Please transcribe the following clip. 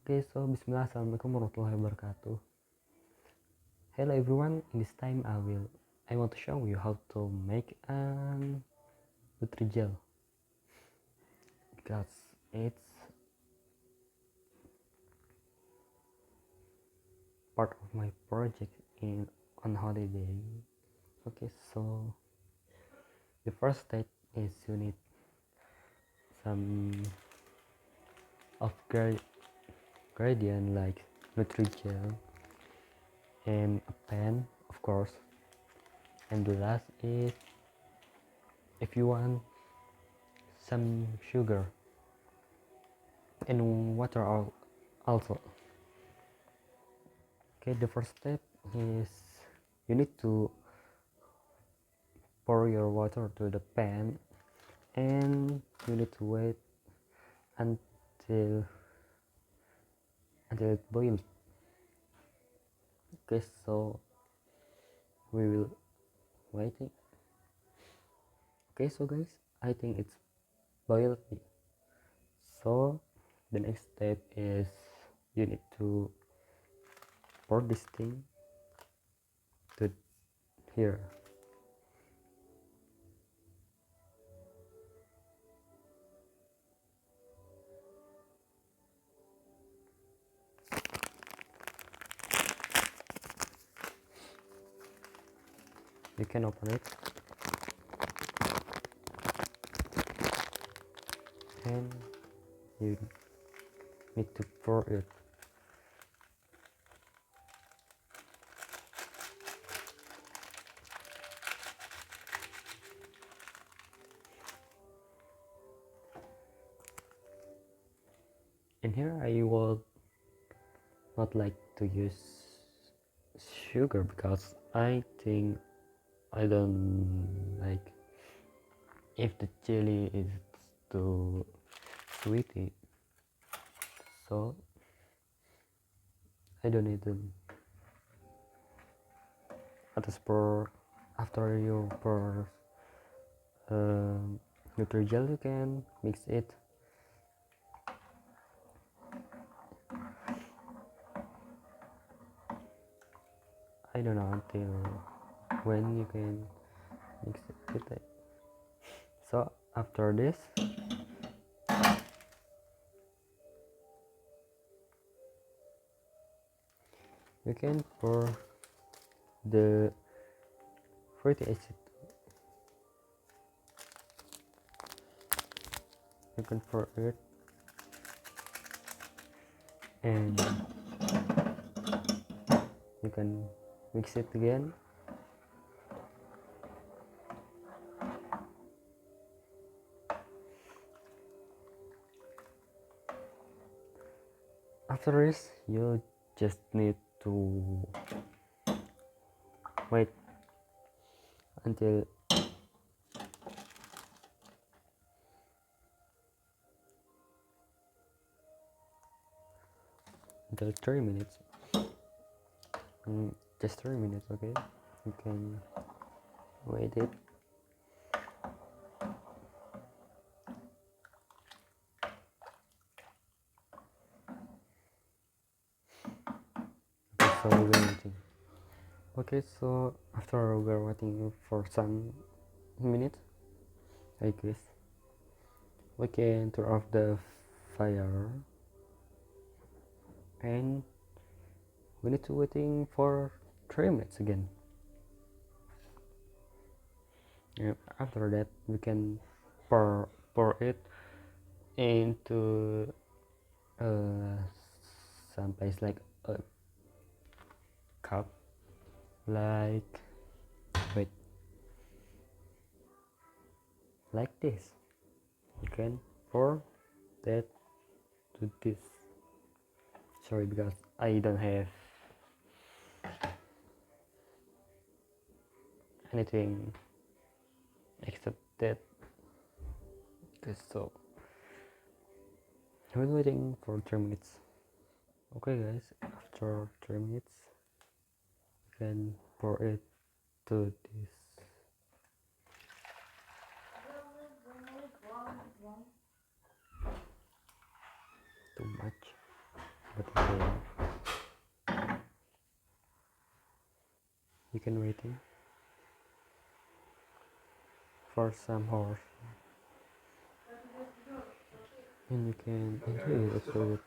Okay, so Bismillah, Assalamualaikum warahmatullahi wabarakatuh. Hello everyone, in this time I want to show you how to make an Nutrijel, because it's part of my project on holiday. Okay, so the first step is you need some of gradient like Nutrijel and a pan, of course. And the last is, if you want, some sugar and water also. Okay, the first step is you need to pour your water to the pan, and you need to wait until it boils. Okay, so we will waiting. Okay, so guys, I think it's boiled. So the next step is you need to pour this thing to here. You can open it, and you need to pour it. In here I would not like to use sugar because I think I don't like if the chili is too sweety, so I don't need to. After you pour Nutrijel, you can mix it. I don't know until when you can mix it with it. So after this, you can pour the fatty acid. You can pour it, and you can mix it again. After this, you just need to wait until 3 minutes. Just 3 minutes, okay? You can wait it. Okay, so we're waiting. Okay, so after we're waiting for some minutes, I guess we can turn off the fire, and we need to waiting for 3 minutes again. And after that, we can pour it into some place like a cup, like wait, like this. You can pour that to this. Sorry, because I don't have anything except that. Okay, so we're waiting for 3 minutes. Okay guys, after 3 minutes, you can pour it to this. Too much, but You can waiting for some horse and you can enjoy it.